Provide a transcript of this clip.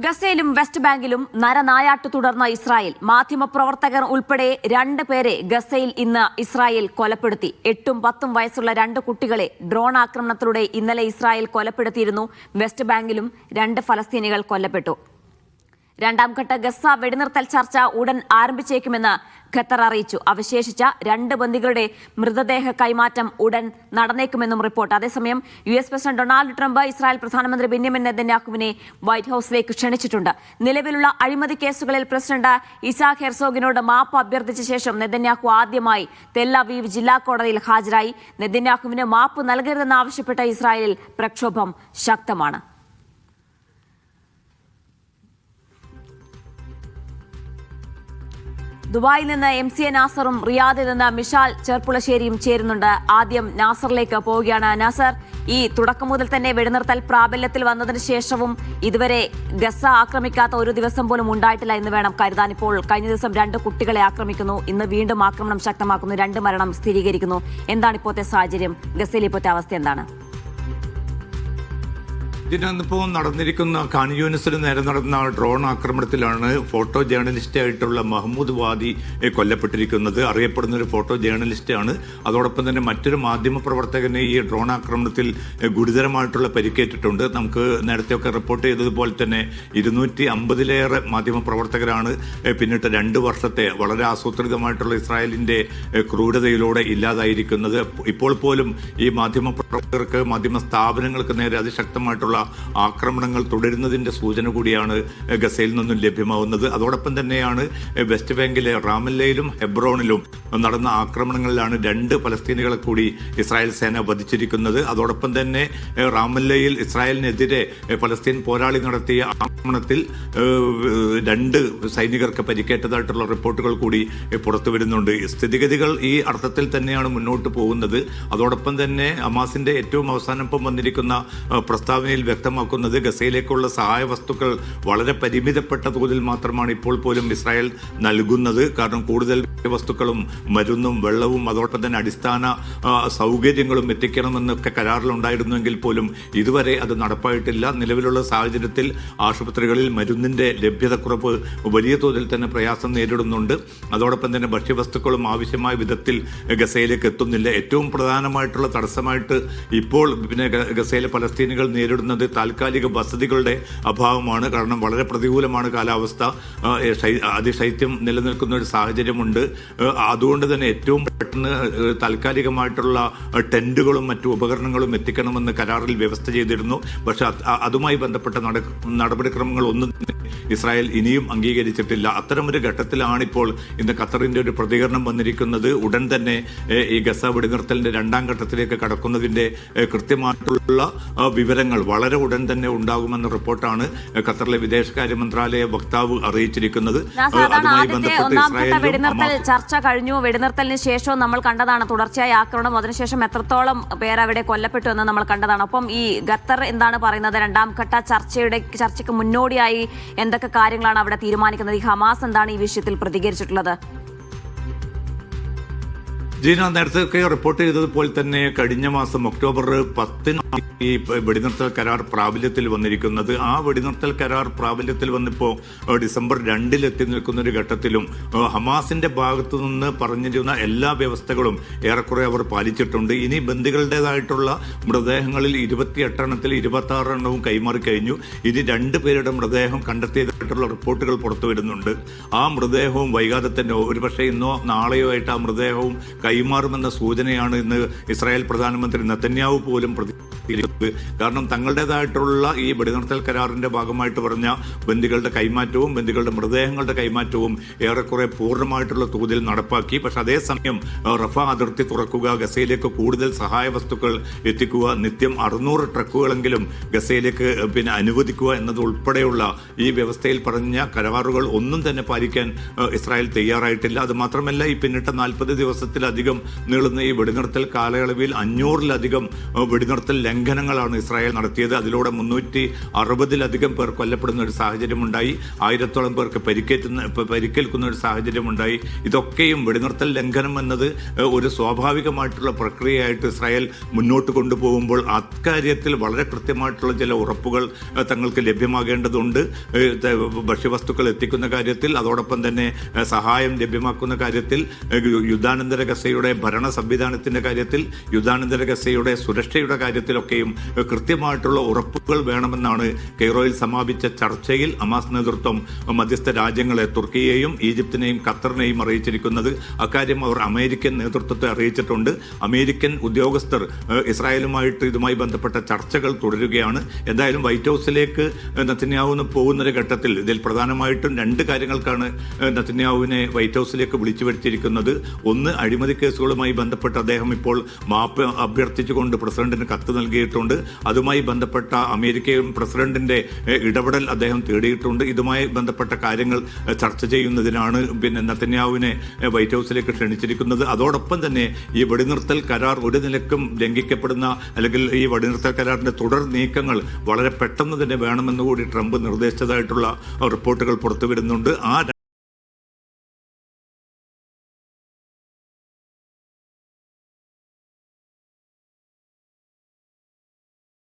ഗസയിലും west ബാങ്കിലും നരനായാട്ട് തുടർന്ന Israel മാധ്യമപ്രവർത്തകർ ഉൾപ്പെടെ 2 പേരെ ഗസയിൽ ഇന്ന് ഇസ്രായേൽ കൊലപ്പെടുത്തി. 8ഉം 10ഉം വയസ്സുള്ള 2 കുട്ടികളെ ഡ്രോൺ ആക്രമണത്തിലൂടെ ഇന്നലെ ഇസ്രായേൽ കൊലപ്പെടുത്തിയിരുന്നു. വെസ്റ്റ് ബാങ്കിലും 2 ഫലസ്തീനികൾ കൊല്ലപ്പെട്ടു. രണ്ടാം ഘട്ട ഗസ വെടിനിർത്തൽ ചർച്ച ഉടൻ ആരംഭിച്ചേക്കുമെന്ന് ഖത്തർ അറിയിച്ചു. അവശേഷിച്ച 2 ബന്ദികളുടെ മൃതദേഹ കൈമാറ്റം ഉടൻ നടന്നേക്കുമെന്നും റിപ്പോർട്ട്. അതേസമയം US president Donald Trump Israel പ്രധാനമന്ത്രി ബെന്യാമിൻ നെതന്യാഹുവിനെ വൈറ്റ് ഹൌസിലേക്ക് ക്ഷണിച്ചിട്ടുണ്ട്. നിലവിലുള്ള അഴിമതി കേസുകളിൽ പ്രസിഡന്റ് ഇസാക് ഹെർസോഗിനോട് മാപ്പ് അഭ്യർത്ഥിച്ച ശേഷം നെതന്യാഹു ആദ്യമായി തെൽ-അവീവ് ജില്ലാ കോടതിയിൽ ഹാജരായി. നെതന്യാഹുവിന് മാപ്പ് നൽകരുതെന്നാവശ്യപ്പെട്ട ഇസ്രായേലിൽ പ്രക്ഷോഭം ശക്തമാണ്. ദുബായിൽ നിന്ന് MCA നാസറും റിയാദിൽ നിന്ന് മിഷാൽ ചെർപ്പുളശ്ശേരിയും ചേരുന്നുണ്ട്. ആദ്യം നാസറിലേക്ക് പോവുകയാണ്. നാസർ, ഈ തുടക്കം മുതൽ തന്നെ വെടിനിർത്തൽ പ്രാബല്യത്തിൽ വന്നതിന് ശേഷവും ഇതുവരെ ഗസ ആക്രമിക്കാത്ത ഒരു ദിവസം പോലും ഉണ്ടായിട്ടില്ല എന്ന് വേണം കരുതാൻ. ഇപ്പോൾ കഴിഞ്ഞ ദിവസം 2 കുട്ടികളെ ആക്രമിക്കുന്നു, ഇന്ന് വീണ്ടും ആക്രമണം ശക്തമാക്കുന്നു, 2 മരണം സ്ഥിരീകരിക്കുന്നു. എന്താണ് ഇപ്പോഴത്തെ സാഹചര്യം? ഗസയിലെ ഇപ്പോഴത്തെ അവസ്ഥ എന്താണ്? ഇതിനകത്തിപ്പോൾ നടന്നിരിക്കുന്ന ഖാൻ യൂനിസിന് നേരെ നടന്ന ഡ്രോൺ ആക്രമണത്തിലാണ് ഫോട്ടോ ജേർണലിസ്റ്റ് ആയിട്ടുള്ള മഹ്മൂദ് വാദി കൊല്ലപ്പെട്ടിരിക്കുന്നത്. അറിയപ്പെടുന്ന ഒരു ഫോട്ടോ ജേർണലിസ്റ്റാണ്. അതോടൊപ്പം തന്നെ മറ്റൊരു മാധ്യമ പ്രവർത്തകന് ഈ ഡ്രോൺ ആക്രമണത്തിൽ ഗുരുതരമായിട്ടുള്ള പരിക്കേറ്റിട്ടുണ്ട്. നമുക്ക് നേരത്തെയൊക്കെ റിപ്പോർട്ട് ചെയ്തതുപോലെ തന്നെ 250-ലേറെ മാധ്യമ പ്രവർത്തകരാണ് പിന്നിട്ട് 2 വർഷത്തെ വളരെ ആസൂത്രിതമായിട്ടുള്ള ഇസ്രായേലിന്റെ ക്രൂരതയിലൂടെ ഇല്ലാതായിരിക്കുന്നത്. ഇപ്പോൾ പോലും ഈ മാധ്യമ പ്രവർത്തകർക്ക്, മാധ്യമ സ്ഥാപനങ്ങൾക്ക് നേരെ അതിശക്തമായിട്ടുള്ള ആക്രമണങ്ങൾ തുടരുന്നതിന്റെ സൂചന കൂടിയാണ് ഗസയിൽ നിന്നും ലഭ്യമാവുന്നത്. അതോടൊപ്പം തന്നെയാണ് വെസ്റ്റ് ബാങ്കിലെ റാമല്ലയിലും ഹെബ്രോണിലും നടന്ന ആക്രമണങ്ങളിലാണ് 2 ഫലസ്തീനികളെ കൂടി ഇസ്രായേൽ സേന വധിച്ചിരിക്കുന്നത്. അതോടൊപ്പം തന്നെ റാമല്ലയിൽ ഇസ്രായേലിനെതിരെ ഫലസ്തീൻ പോരാളി നടത്തിയ ആക്രമണത്തിൽ 2 സൈനികർക്ക് പരിക്കേറ്റതായിട്ടുള്ള റിപ്പോർട്ടുകൾ കൂടി പുറത്തു വരുന്നുണ്ട്. സ്ഥിതിഗതികൾ ഈ അർത്ഥത്തിൽ തന്നെയാണ് മുന്നോട്ട് പോകുന്നത്. അതോടൊപ്പം തന്നെ ഹമാസിന്റെ ഏറ്റവും അവസാനം വന്നിരിക്കുന്ന പ്രസ്താവനയിൽ വ്യക്തമാക്കുന്നത് ഗസയിലേക്കുള്ള സഹായ വസ്തുക്കൾ വളരെ പരിമിതപ്പെട്ട തോതിൽ മാത്രമാണ് ഇപ്പോൾ പോലും ഇസ്രായേൽ നൽകുന്നത്. കാരണം കൂടുതൽ വസ്തുക്കളും മരുന്നും വെള്ളവും അതോടൊപ്പം തന്നെ അടിസ്ഥാന സൗകര്യങ്ങളും എത്തിക്കണമെന്നൊക്കെ കരാറിലുണ്ടായിരുന്നുവെങ്കിൽ പോലും ഇതുവരെ അത് നടപ്പായിട്ടില്ല. നിലവിലുള്ള സാഹചര്യത്തിൽ ആശുപത്രികളിൽ മരുന്നിന്റെ ലഭ്യതക്കുറവ് വലിയ തോതിൽ തന്നെ പ്രയാസം നേരിടുന്നുണ്ട്. അതോടൊപ്പം തന്നെ ഭക്ഷ്യവസ്തുക്കളും ആവശ്യമായ വിധത്തിൽ ഗസയിലേക്ക് എത്തുന്നില്ല. ഏറ്റവും പ്രധാനമായിട്ടുള്ള തടസ്സമായിട്ട് ഇപ്പോൾ ഗസയിലെ ഫലസ്തീനികൾ നേരിടുന്നത് താൽക്കാലിക വസതികളുടെ അഭാവമാണ്. കാരണം വളരെ പ്രതികൂലമാണ് കാലാവസ്ഥ, അതിശൈത്യം നിലനിൽക്കുന്ന ഒരു സാഹചര്യമുണ്ട്. അതുകൊണ്ട് തന്നെ ഏറ്റവും പെട്ടെന്ന് താൽക്കാലികമായിട്ടുള്ള ടെന്റുകളും മറ്റു ഉപകരണങ്ങളും എത്തിക്കണമെന്ന് കരാറിൽ വ്യവസ്ഥ ചെയ്തിരുന്നു. പക്ഷെ അതുമായി ബന്ധപ്പെട്ട നടപടിക്രമങ്ങൾ ഒന്നും ഇസ്രായേൽ ഇനിയും അംഗീകരിച്ചിട്ടില്ല. അത്തരമൊരു ഘട്ടത്തിലാണിപ്പോൾ ഇന്ന് ഖത്തറിന്റെ ഒരു പ്രതികരണം വന്നിരിക്കുന്നത്. ഉടൻ തന്നെ ഈ ഗസ വെടിനിർത്തലിന്റെ 2ാം ഘട്ടത്തിലേക്ക് കടക്കുന്നതിന്റെ കൃത്യമായിട്ടുള്ള വിവരങ്ങൾ വളരെ ഉടൻ തന്നെ ഉണ്ടാകുമെന്ന റിപ്പോർട്ടാണ് ഖത്തറിലെ വിദേശകാര്യ മന്ത്രാലയ വക്താവ് അറിയിച്ചിരിക്കുന്നത്. അതുമായി ബന്ധപ്പെട്ട് വെടിനിർത്തൽ ചർച്ച കഴിഞ്ഞു. വെടിനിർത്തലിന് ശേഷവും നമ്മൾ കണ്ടതാണ് തുടർച്ചയായ ആക്രമണം. അതിനുശേഷം എത്രത്തോളം പേർ അവിടെ കൊല്ലപ്പെട്ടു എന്ന് നമ്മൾ കണ്ടതാണ്. ഒപ്പം ഈ ഖത്തർ എന്താണ് പറയുന്നത്? 2ാം ഘട്ട ചർച്ചയ്ക്ക് മുന്നോടിയായി എന്തൊക്കെ കാര്യങ്ങളാണ് അവിടെ തീരുമാനിക്കുന്നത്? ഈ ഹമാസ് എന്താണ് ഈ വിഷയത്തിൽ പ്രതികരിച്ചിട്ടുള്ളത്? ജീന, നേരത്തെ റിപ്പോർട്ട് ചെയ്തതുപോലെ തന്നെ കഴിഞ്ഞ മാസം ഒക്ടോബർ 10 ഈ വെടിനിർത്തൽ കരാർ പ്രാബല്യത്തിൽ വന്നിരിക്കുന്നത്. ആ വെടിനിർത്തൽ കരാർ പ്രാബല്യത്തിൽ വന്നിപ്പോൾ ഡിസംബർ 2 എത്തി നിൽക്കുന്ന ഒരു ഘട്ടത്തിലും ഹമാസിന്റെ ഭാഗത്തു നിന്ന് പറഞ്ഞിരുന്ന എല്ലാ വ്യവസ്ഥകളും ഏറെക്കുറെ അവർ പാലിച്ചിട്ടുണ്ട്. ഇനി ബന്ദികളുടേതായിട്ടുള്ള മൃതദേഹങ്ങളിൽ 28 എണ്ണത്തിൽ 26 എണ്ണവും കൈമാറി കഴിഞ്ഞു. ഇനി 2 പേരുടെ മൃതദേഹം കണ്ടെത്തിയതായിട്ടുള്ള റിപ്പോർട്ടുകൾ പുറത്തു വരുന്നുണ്ട്. ആ മൃതദേഹവും വൈകാതെ തന്നെ ഒരുപക്ഷെ ഇന്നോ നാളെയോ ആയിട്ട് ആ മൃതദേഹവും കൈമാറുമെന്ന സൂചനയാണ് ഇന്ന് ഇസ്രായേൽ പ്രധാനമന്ത്രി നെതന്യാഹു പോലും കാരണം തങ്ങളുടേതായിട്ടുള്ള ഈ വെടിനിർത്തൽ കരാറിന്റെ ഭാഗമായിട്ട് പറഞ്ഞ ബന്ദികളുടെ കൈമാറ്റവും ബന്ദികളുടെ മൃതദേഹങ്ങളുടെ കൈമാറ്റവും ഏറെക്കുറെ പൂർണ്ണമായിട്ടുള്ള തോതിൽ നടപ്പാക്കി. പക്ഷെ അതേസമയം റഫ അതിർത്തി തുറക്കുക, ഗസയിലേക്ക് കൂടുതൽ സഹായ വസ്തുക്കൾ എത്തിക്കുക, നിത്യം 600 ട്രക്കുകളെങ്കിലും ഗസയിലേക്ക് അനുവദിക്കുക എന്നത് ഉൾപ്പെടെയുള്ള ഈ വ്യവസ്ഥയിൽ പറഞ്ഞ കരാറുകൾ ഒന്നും തന്നെ പാലിക്കാൻ ഇസ്രായേൽ തയ്യാറായിട്ടില്ല. അത് മാത്രമല്ല ഈ പിന്നിട്ട 40 ദിവസത്തിലധികം ദിവസത്തിലധികം നീളുന്ന ഈ വെടിനിർത്തൽ കാലയളവിൽ 500-ലധികം വെടിനിർത്തൽ ലംഘനങ്ങളാണ് ഇസ്രായേൽ നടത്തിയത്. അതിലൂടെ 360-ലധികം പേർ കൊല്ലപ്പെടുന്ന ഒരു സാഹചര്യമുണ്ടായി. 1000-ഓളം പേർക്ക് പരിക്കേൽക്കുന്ന ഒരു സാഹചര്യമുണ്ടായി. ഇതൊക്കെയും വെടിനിർത്തൽ ലംഘനം എന്നത് ഒരു സ്വാഭാവികമായിട്ടുള്ള പ്രക്രിയയായിട്ട് ഇസ്രായേൽ മുന്നോട്ട് കൊണ്ടുപോകുമ്പോൾ അക്കാര്യത്തിൽ വളരെ കൃത്യമായിട്ടുള്ള ചില ഉറപ്പുകൾ തങ്ങൾക്ക് ലഭ്യമാകേണ്ടതുണ്ട്. ഭക്ഷ്യവസ്തുക്കൾ എത്തിക്കുന്ന കാര്യത്തിൽ, അതോടൊപ്പം തന്നെ സഹായം ലഭ്യമാക്കുന്ന കാര്യത്തിൽ, യുദ്ധാനന്തര ഗസയുടെ ഭരണ സംവിധാനത്തിന്റെ കാര്യത്തിൽ, യുദ്ധാനന്തര ഗസയുടെ സുരക്ഷയുടെ കാര്യത്തിലൊക്കെയും കൃത്യമായിട്ടുള്ള ഉറപ്പുകൾ വേണമെന്നാണ് കെയ്റോയിൽ സമാപിച്ച ചർച്ചയിൽ ഹമാസ് നേതൃത്വം മധ്യസ്ഥ രാജ്യങ്ങളെ തുർക്കിയെയും ഈജിപ്തിനെയും ഖത്തറിനെയും അറിയിച്ചിരിക്കുന്നത്. അക്കാര്യം അവർ അമേരിക്കൻ നേതൃത്വത്തെ അറിയിച്ചിട്ടുണ്ട്. അമേരിക്കൻ ഉദ്യോഗസ്ഥർ ഇസ്രായേലുമായിട്ട് ഇതുമായി ബന്ധപ്പെട്ട ചർച്ചകൾ തുടരുകയാണ്. എന്തായാലും വൈറ്റ് ഹൗസിലേക്ക് നെതന്യാഹു പോകുന്നൊരു ഘട്ടത്തിൽ ഇതിൽ പ്രധാനമായിട്ടും 2 കാര്യങ്ങൾക്കാണ് നെതന്യാഹുവിനെ വൈറ്റ് ഹൗസിലേക്ക് വിളിച്ചു വരുത്തിയിരിക്കുന്നത്. ഒന്ന്, അഴിമതി കേസുകളുമായി ബന്ധപ്പെട്ട് അദ്ദേഹം ഇപ്പോൾ മാപ്പ് അഭ്യർത്ഥിച്ചുകൊണ്ട് പ്രസിഡന്റിന് കത്ത് നൽകിയിട്ടുണ്ട്. അതുമായി ബന്ധപ്പെട്ട അമേരിക്കൻ പ്രസിഡന്റിന്റെ ഇടപെടൽ അദ്ദേഹം തേടിയിട്ടുണ്ട്. ഇതുമായി ബന്ധപ്പെട്ട കാര്യങ്ങൾ ചർച്ച ചെയ്യുന്നതിനാണ് നെതന്യാഹുവിനെ വൈറ്റ് ഹൗസിലേക്ക് ക്ഷണിച്ചിരിക്കുന്നത്. അതോടൊപ്പം തന്നെ ഈ വെടിനിർത്തൽ കരാർ ഒരു നിലക്കും ലംഘിക്കപ്പെടുന്ന, അല്ലെങ്കിൽ ഈ വെടിനിർത്തൽ കരാറിന്റെ തുടർ നീക്കങ്ങൾ വളരെ പെട്ടെന്ന് തന്നെ വേണമെന്നുകൂടി ട്രംപ് നിർദ്ദേശിച്ചതായിട്ടുള്ള റിപ്പോർട്ടുകൾ പുറത്തുവരുന്നുണ്ട്. ആ